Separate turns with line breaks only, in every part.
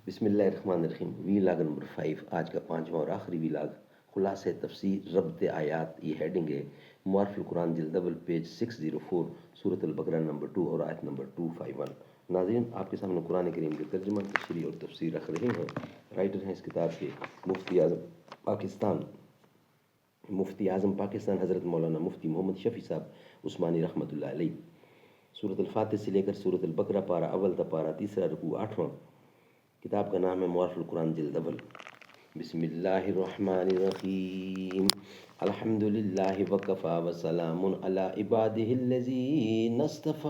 بسم اللہ الرحمن الرحیم۔ ویلاگ نمبر 5، آج کا 5واں اور آخری ویلاگ، خلاصہ تفسیر ربط آیات، یہ ہیڈنگ ہے۔ معارف القرآن جلد اول، پیج 604، سورۃ البقرہ نمبر 2 اور آیت نمبر 251۔ ناظرین، آپ کے سامنے قرآن کریم کے ترجمہ، تشریح اور تفسیر رکھ رہے ہیں۔ رائٹر ہیں اس کتاب کے مفتی اعظم پاکستان حضرت مولانا مفتی محمد شفیع صاحب عثمانی رحمۃ اللہ علیہ۔ سورۃ الفاتح سے لے کر سورۃ البقرہ پارہ اول تا پارہ تیسرا رکوع 8واں۔ کتاب کا نام ہے معارف القرآن جلد اول۔ بسم اللہ الرحمن الرحیم۔ الحمد للہ وکفی وسلام علی عبادہ الذین اصطفی۔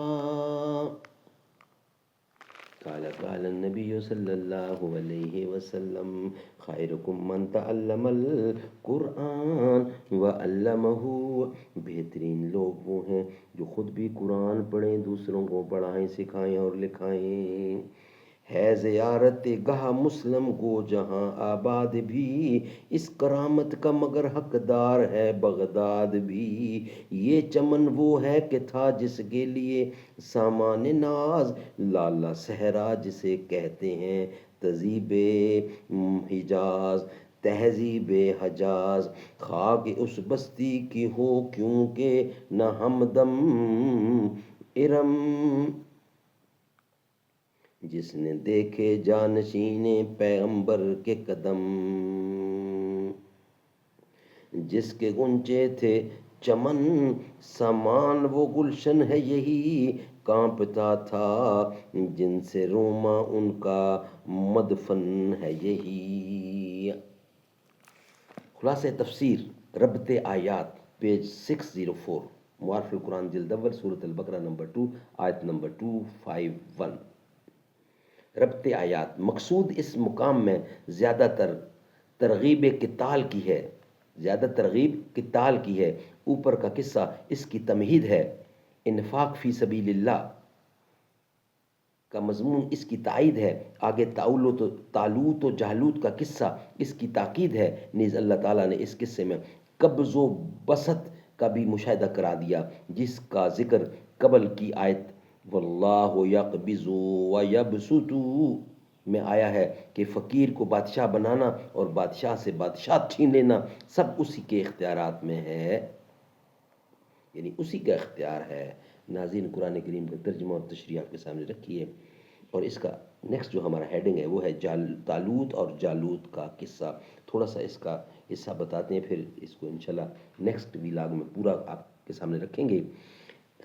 قال النبی صلی اللہ علیہ وسلم خیرکم من تعلم القرآن وعلمہ۔ بہترین لوگ وہ ہیں جو خود بھی قرآن پڑھیں، دوسروں کو پڑھائیں، سکھائیں اور لکھائیں۔ ہے زیارت گاہ مسلم کو جہاں آباد بھی، اس کرامت کا مگر حقدار ہے بغداد بھی۔ یہ چمن وہ ہے کہ تھا جس کے لیے سامان ناز، لالا صحرا جسے کہتے ہیں تہذیب حجاز۔ تہذیب حجاز خاک اس بستی کی ہو کیونکہ نہ ہمدم ارم، جس نے دیکھے جانشین پیغمبر کے قدم۔ جس کے گنچے تھے چمن سامان وہ گلشن ہے یہی، کانپتا تھا جن سے روما ان کا مدفن ہے یہی۔ خلاصہ تفسیر ربط آیات، پیج 604، معارف القرآن جلد اول، سورۃ البقرہ نمبر 2، آیت نمبر 251۔ ربط آیات، مقصود اس مقام میں زیادہ تر ترغیب قتال کی ہے۔ اوپر کا قصہ اس کی تمہید ہے۔ انفاق فی سبیل اللہ کا مضمون اس کی تائید ہے۔ آگے طالوت و جالوت کا قصہ اس کی تاکید ہے۔ نیز اللہ تعالیٰ نے اس قصے میں قبض و بسط کا بھی مشاہدہ کرا دیا، جس کا ذکر قبل کی آیت واللہ یقبض ویبسط میں آیا ہے کہ فقیر کو بادشاہ بنانا اور بادشاہ سے بادشاہ چھین لینا سب اسی کے اختیارات میں ہے، یعنی اسی کا اختیار ہے۔ ناظرین، قرآن کریم کا ترجمہ اور تشریح آپ کے سامنے رکھی ہے، اور اس کا نیکسٹ جو ہمارا ہیڈنگ ہے وہ ہے طالوت اور جالوت کا قصہ۔ تھوڑا سا اس کا حصہ بتاتے ہیں، پھر اس کو انشاءاللہ نیکسٹ ویلاگ میں پورا آپ کے سامنے رکھیں گے۔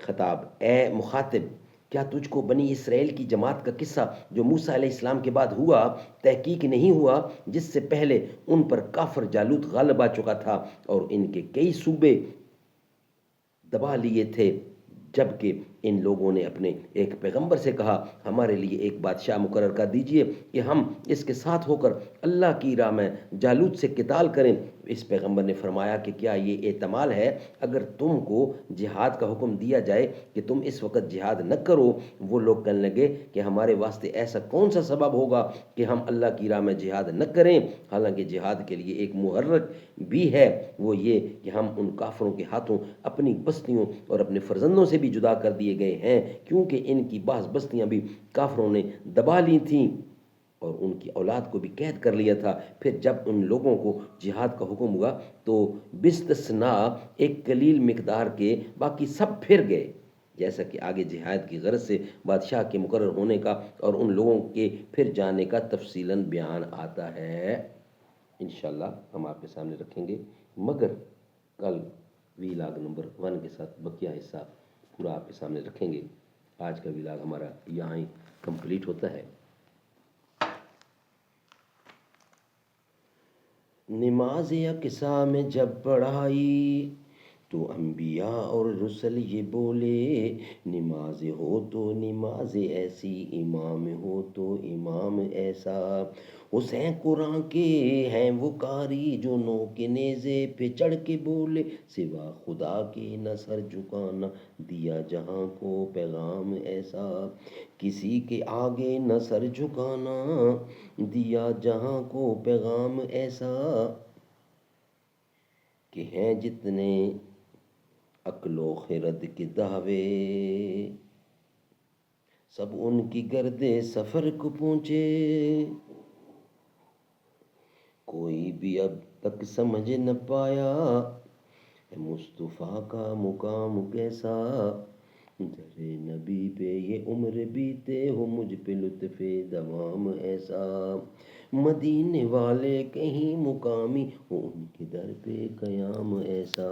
خطاب: اے مخاطب، کیا تجھ کو بنی اسرائیل کی جماعت کا قصہ جو موسیٰ علیہ السلام کے بعد ہوا تحقیق نہیں ہوا، جس سے پہلے ان پر کافر جالوت غالب آ چکا تھا اور ان کے کئی صوبے دبا لیے تھے، جبکہ ان لوگوں نے اپنے ایک پیغمبر سے کہا ہمارے لیے ایک بادشاہ مقرر کر دیجئے کہ ہم اس کے ساتھ ہو کر اللہ کی راہ میں جالوت سے قتال کریں۔ اس پیغمبر نے فرمایا کہ کیا یہ احتمال ہے اگر تم کو جہاد کا حکم دیا جائے کہ تم اس وقت جہاد نہ کرو؟ وہ لوگ کہنے لگے کہ ہمارے واسطے ایسا کون سا سبب ہوگا کہ ہم اللہ کی راہ میں جہاد نہ کریں، حالانکہ جہاد کے لیے ایک محرک بھی ہے، وہ یہ کہ ہم ان کافروں کے ہاتھوں اپنی بستیوں اور اپنے فرزندوں سے بھی جدا کر دیے گئے ہیں، کیونکہ ان کی بعض بستیاں بھی کافروں نے دبا لی تھیں اور ان کی اولاد کو بھی قید کر لیا تھا۔ پھر جب ان لوگوں کو جہاد کا حکم ہوا تو باستثناء ایک قلیل مقدار کے باقی سب پھر گئے، جیسا کہ آگے جہاد کی غرض سے بادشاہ کے مقرر ہونے کا اور ان لوگوں کے پھر جانے کا تفصیلاً بیان آتا ہے۔ انشاءاللہ ہم آپ کے سامنے رکھیں گے، مگر کل ویلاگ نمبر 1 کے ساتھ بقیہ حصہ پورا آپ کے سامنے رکھیں گے۔ آج کا ویلاگ ہمارا یہاں ہی کمپلیٹ ہوتا ہے۔ نماز اقصیٰ میں جب پڑھائی تو انبیاء اور رسل یہ بولے، نماز ہو تو نماز ایسی، امام ہو تو امام ایسا۔ حسین قرآن کے ہیں وہ قاری جو نو کے نیزے پہ چڑھ کے بولے، سوا خدا کے نہ سر جھکانا دیا جہاں کو پیغام ایسا۔ کسی کے آگے نہ سر جھکانا دیا جہاں کو پیغام ایسا، کہ ہیں جتنے عقل و خرد کے دعوے، سب ان کی گرد سفر کو پہنچے۔ بھی اب تک سمجھ نہ پایا، ہے مصطفیٰ کا مقام کیسا، در نبی پہ یہ عمر بیتے ہو، مجھ پہ لطف دوام ایسا، مدینے والے کہیں مقامی ہو، ان کے در پہ قیام ایسا،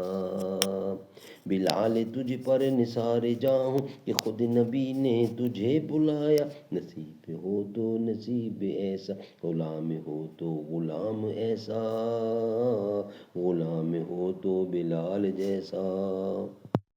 بلال تجھ پر نثار جاں ہوں کہ خود نبی نے تجھے بلایا، نصیب ہو تو نصیب ایسا، غلام ہو تو غلام ایسا، غلام ہو تو بلال جیسا۔